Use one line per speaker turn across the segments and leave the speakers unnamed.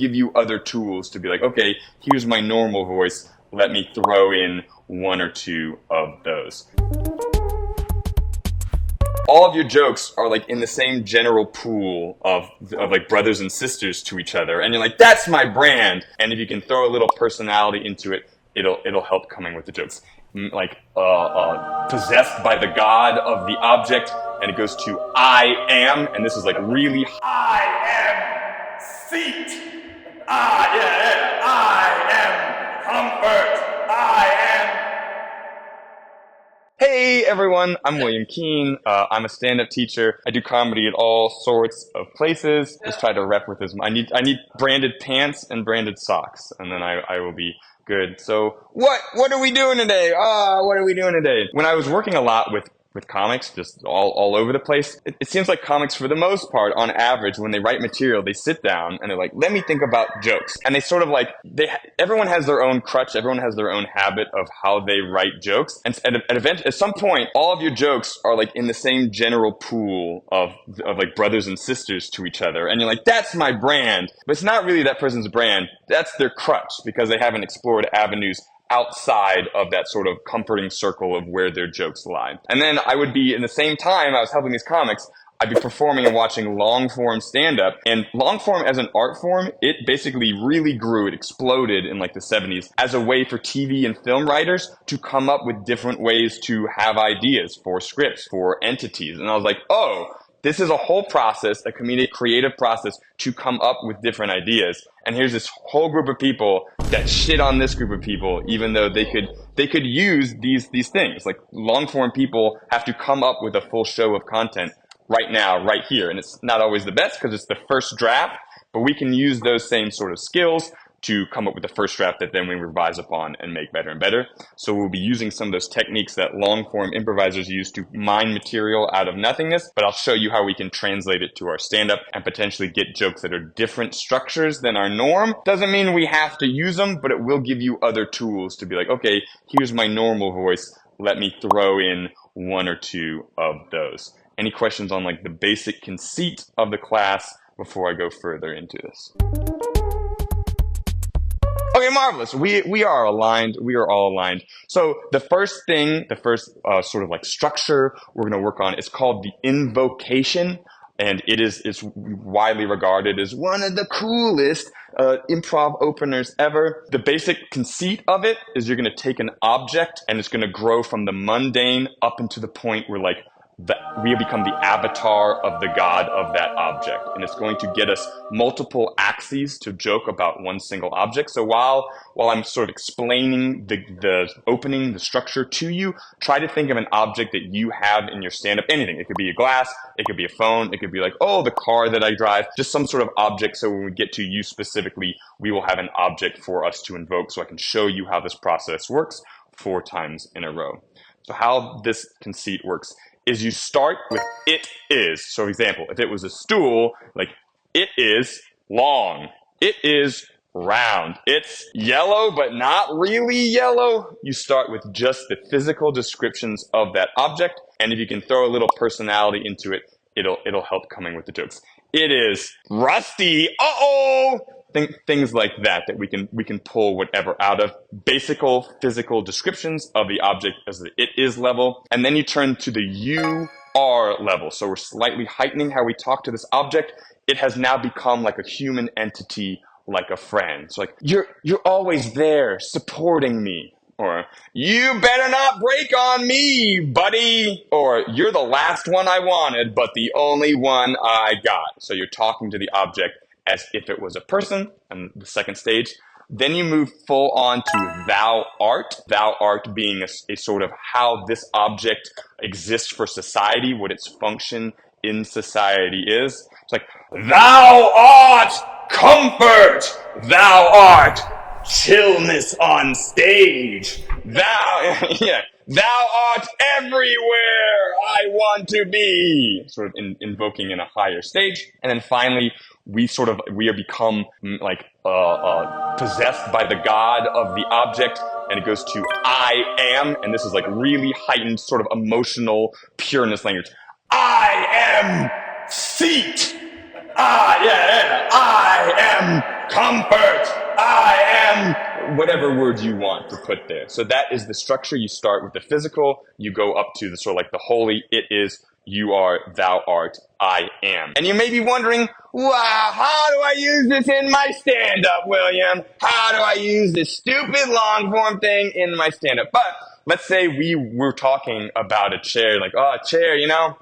give you other tools to be like, okay, here's my normal voice. Let me throw in one or two of those. All of your jokes are like in the same general pool of like brothers and sisters to each other, and you're like, that's my brand. And if you can throw a little personality into it, it'll help coming with the jokes. Like possessed by the god of the object, and it goes to I am, and this is like really I am seat. I am comfort. I am. Hey everyone, I'm William Keene. I'm a stand-up teacher. I do comedy at all sorts of places. Just try to rep with this. I need branded pants and branded socks, and then I will be good. So what are we doing today? What are we doing today? When I was working a lot with comics, just all over the place, it seems like comics, for the most part, on average, when they write material, they sit down and they're like, let me think about jokes. And they sort of like, everyone has their own crutch, everyone has their own habit of how they write jokes. And at some point, all of your jokes are like in the same general pool of like brothers and sisters to each other. And you're like, that's my brand. But it's not really that person's brand. That's their crutch, because they haven't explored avenues outside of that sort of comforting circle of where their jokes lie. And then I would be, in the same time I was helping these comics, I'd be performing and watching long-form stand-up. And long-form as an art form, it basically really grew. It exploded in like the 70s as a way for TV and film writers to come up with different ways to have ideas for scripts, for entities. And I was like, oh, this is a whole process, a comedic creative process to come up with different ideas. And here's this whole group of people that shit on this group of people, even though they could use these things. Like long form people have to come up with a full show of content right now, right here. And it's not always the best because it's the first draft, but we can use those same sort of skills to come up with the first draft that then we revise upon and make better and better. So we'll be using some of those techniques that long-form improvisers use to mine material out of nothingness, but I'll show you how we can translate it to our stand-up and potentially get jokes that are different structures than our norm. Doesn't mean we have to use them, but it will give you other tools to be like, okay, here's my normal voice. Let me throw in one or two of those. Any questions on like the basic conceit of the class before I go further into this? Okay, marvelous. We are aligned. We are all aligned. So the first sort of like structure we're going to work on is called the invocation. And it's widely regarded as one of the coolest improv openers ever. The basic conceit of it is you're going to take an object and it's going to grow from the mundane up into the point where like we become the avatar of the god of that object. And it's going to get us multiple axes to joke about one single object. So while I'm sort of explaining the opening, the structure to you, try to think of an object that you have in your stand-up. Anything. It could be a glass. It could be a phone. It could be like, oh, the car that I drive. Just some sort of object. So when we get to you specifically, we will have an object for us to invoke so I can show you how this process works 4 times in a row. So how this conceit works is you start with it is. So for example, if it was a stool, like it is long, it is round, it's yellow but not really yellow. You start with just the physical descriptions of that object, and if you can throw a little personality into it, it'll help coming with the jokes. It is rusty, things like that we can pull whatever out of. Basic physical descriptions of the object as the it is level, and then you turn to the you are level. So we're slightly heightening how we talk to this object. It has now become like a human entity, like a friend. So like you're always there supporting me, or you better not break on me, buddy, or you're the last one I wanted but the only one I got. So you're talking to the object as if it was a person, and the second stage. Then you move full on to thou art being a sort of how this object exists for society, what its function in society is. It's like, thou art comfort, thou art chillness on stage, thou art everywhere I want to be, sort of invoking in a higher stage. And then finally, we are become like possessed by the god of the object, and it goes to I am, and this is like really heightened sort of emotional pureness language. I am seat. I am comfort, I am, whatever words you want to put there. So that is the structure. You start with the physical, you go up to the sort of like the holy, it is, you are, thou art, I am. And you may be wondering, wow, how do I use this in my stand-up, William? How do I use this stupid long-form thing in my stand-up? But let's say we were talking about a chair, like, oh, a chair, you know,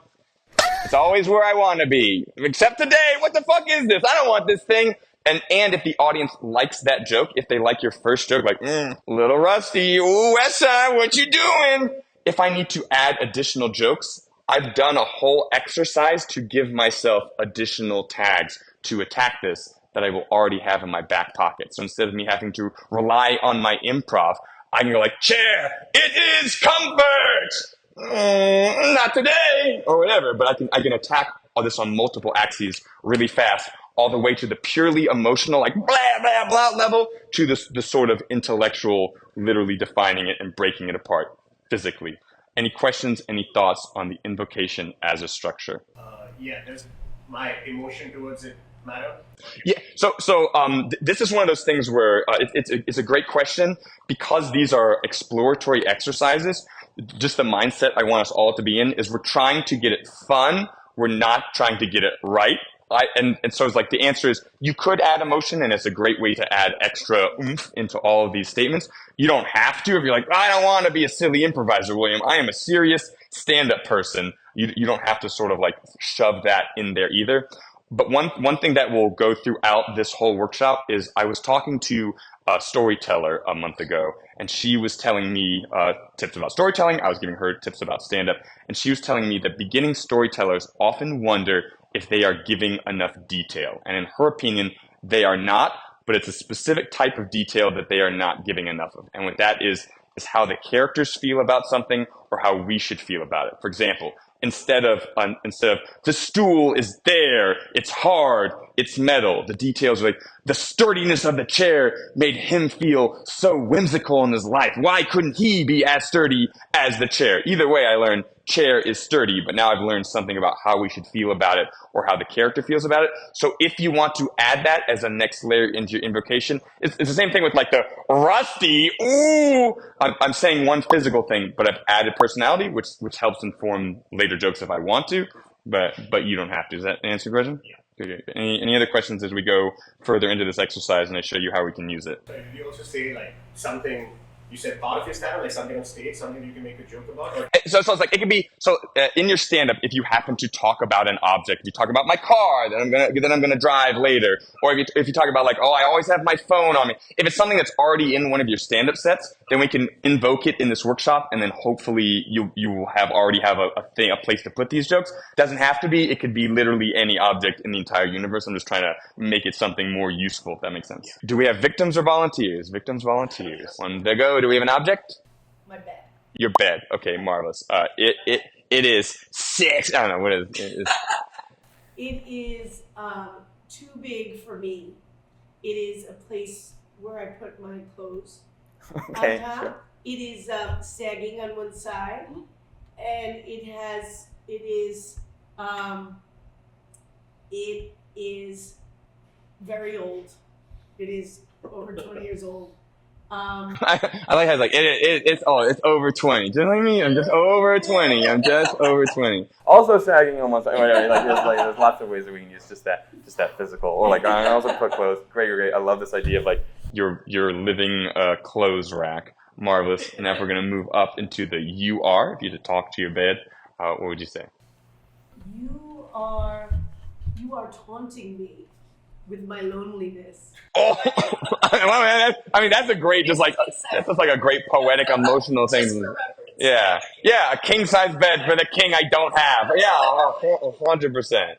it's always where I want to be. Except today, what the fuck is this? I don't want this thing. And if the audience likes that joke, if they like your first joke, like, little rusty, ooh, Westside, what you doing? If I need to add additional jokes, I've done a whole exercise to give myself additional tags to attack this that I will already have in my back pocket. So instead of me having to rely on my improv, I can go like, chair, it is comfort! Not today! Or whatever, but I can attack all this on multiple axes really fast, all the way to the purely emotional, like, blah, blah, blah level, to the sort of intellectual, literally defining it and breaking it apart physically. Any questions, any thoughts on the invocation as a structure?
Yeah, does my emotion towards it matter?
Yeah, so this is one of those things where it's a great question because these are exploratory exercises. Just the mindset I want us all to be in is we're trying to get it fun. We're not trying to get it right. And so it's like the answer is you could add emotion, and it's a great way to add extra oomph into all of these statements. You don't have to if you're like, I don't want to be a silly improviser, William. I am a serious stand-up person. You don't have to sort of like shove that in there either. But one thing that will go throughout this whole workshop is I was talking to a storyteller a month ago, and she was telling me tips about storytelling. I was giving her tips about stand-up, and she was telling me that beginning storytellers often wonder if they are giving enough detail. And in her opinion, they are not, but it's a specific type of detail that they are not giving enough of. And what that is how the characters feel about something or how we should feel about it. For example, instead of the stool is there, it's hard, it's metal. The details are like the sturdiness of the chair made him feel so whimsical in his life. Why couldn't he be as sturdy as the chair? Either way, I learned chair is sturdy, but now I've learned something about how we should feel about it or how the character feels about it. So if you want to add that as a next layer into your invocation, it's the same thing with like the rusty, ooh. I'm saying one physical thing, but I've added personality, which helps inform later jokes if I want to, but you don't have to. Does that answer your question? Yeah. Okay. Any other questions as we go further into this exercise and I show you how we can use it?
Did you also say like something? You said part of your stand-up, like something on stage, something you can make a joke about? Or?
So it's like, it could be, in your stand-up, if you happen to talk about an object, if you talk about my car that I'm gonna drive later, or if you talk about like, oh, I always have my phone on me. If it's something that's already in one of your stand-up sets, then we can invoke it in this workshop, and then hopefully you will already have a place to put these jokes. Doesn't have to be, it could be literally any object in the entire universe. I'm just trying to make it something more useful, if that makes sense. Do we have victims or volunteers? Victims, volunteers. One to go. Do we have an object?
My bed.
Your bed. Okay, marvelous. It is 6. I don't know what it is.
It is too big for me. It is a place where I put my clothes.
Okay.
On top. Sure. It is sagging on one side, and it is very old. It is over 20 years old.
I like how it's like it's over 20. Do you know what I mean? I'm just over 20. Also sagging on one side. There's lots of ways that we can use just that physical. Or like I also put clothes. Great. I love this idea of like your living clothes rack. Marvelous. Now if we're gonna move up into the you are, if you had to talk to your bed, what would you say?
You are taunting me with my loneliness.
Oh, I mean that's a great, that's just like a great poetic, emotional thing. Yeah, a king size bed for the king I don't have. Yeah, 100%.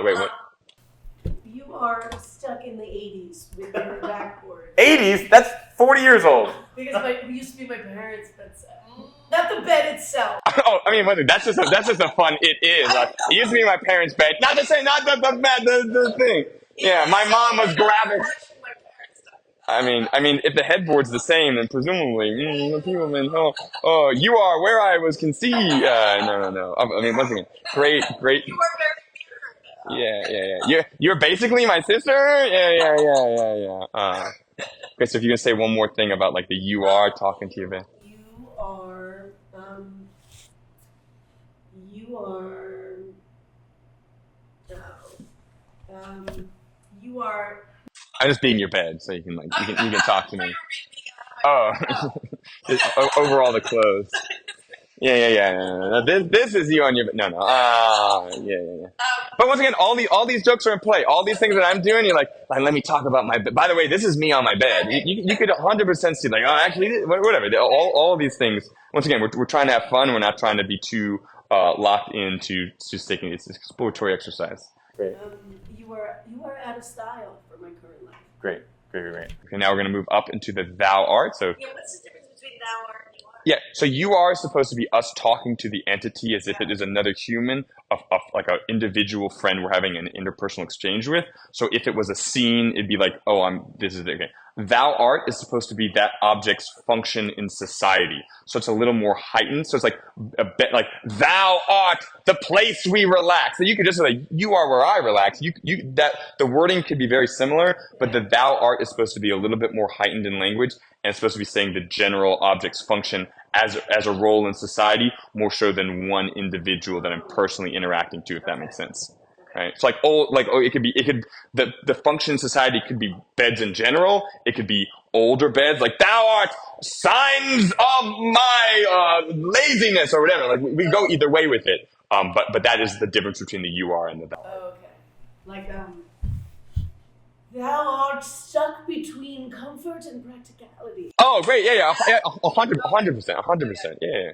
Wait, what?
You are stuck in the 80s with your backboard.
80s? That's 40 years old.
Because it used to be my parents' bedside. Not the bed itself.
Oh, I mean, that's just a fun. It is. It used to be my parents' bed. Not to say, not the thing. Yeah, my mom was grabbing. I mean, if the headboard's the same, then presumably, people been, you are where I was conceived. No. I mean, once again, great.
You are very
Yeah. You're basically my sister. Yeah. Okay, so if you can say one more thing about like the you are talking to your bed.
You are, you are, you are.
I'm just being your bed, so you can like you can talk to me. Oh, overall the clothes. Yeah. No. This is you on your bed. No. Yeah. But once again, all these jokes are in play. All these things that I'm doing, you're like let me talk about my bed. By the way, this is me on my bed. You could 100% see like, oh, actually, whatever. All these things. Once again, we're trying to have fun. We're not trying to be too locked into sticking. It's an exploratory exercise. Great.
You are out of style for my current life.
Great. Okay, now we're going to move up into the thou art. So
Yeah, what's the difference between thou art and you are?
yeah, so you are supposed to be us talking to the entity as if it is another human, of like an individual friend we're having an interpersonal exchange with. So if it was a scene, it'd be like, this is okay. Thou art is supposed to be that object's function in society. So it's a little more heightened. So it's like a bit like thou art the place we relax. So you could just say like, you are where I relax. That the wording could be very similar, but the thou art is supposed to be a little bit more heightened in language, and it's supposed to be saying the general object's function as a role in society, more so than one individual that I'm personally interacting to, if that makes sense. Right. So the function in society could be beds in general. It could be older beds, like thou art signs of my laziness or whatever. Like we go either way with it. But that is the difference between the you are and the thou.
Okay. Like thou art stuck between comfort and practicality.
Oh, great. Yeah. 100%. Yeah.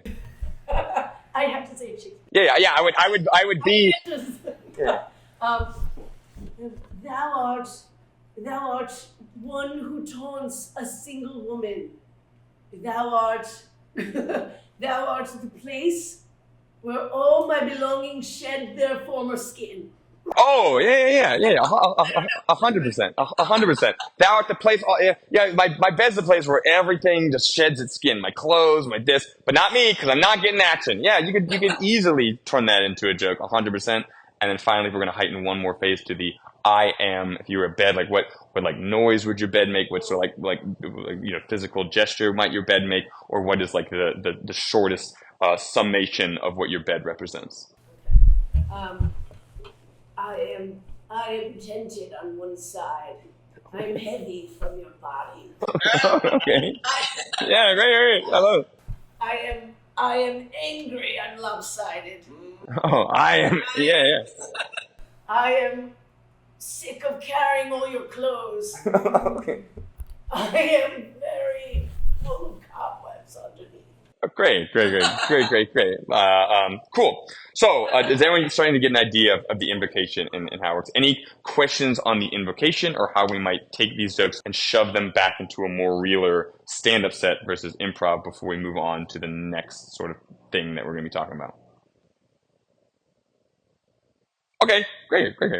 I have to say it, Shakespeare.
Yeah. I would be.
Yeah. Thou art one who taunts a single woman. Thou art the place where all my belongings shed their former skin.
Oh, yeah. 100%. Thou art the place. My bed's the place where everything just sheds its skin. My clothes, my this, but not me, because I'm not getting action. Yeah, you could easily turn that into a joke, 100%. And then finally, we're going to heighten one more phase to the I am. If you were a bed, like what like noise would your bed make? What sort of like physical gesture might your bed make? Or what is like the shortest summation of what your bed represents?
I am tented on one side. I am heavy from your body.
Okay. Yeah, great. I love it.
I am angry and lopsided.
Oh, I am. Yeah.
I am sick of carrying all your clothes.
Okay.
I am very full of cobwebs underneath.
Great. Cool. So, is everyone starting to get an idea of the invocation and how it works? Any questions on the invocation or how we might take these jokes and shove them back into a more realer stand-up set versus improv before we move on to the next sort of thing that we're going to be talking about? Okay, great.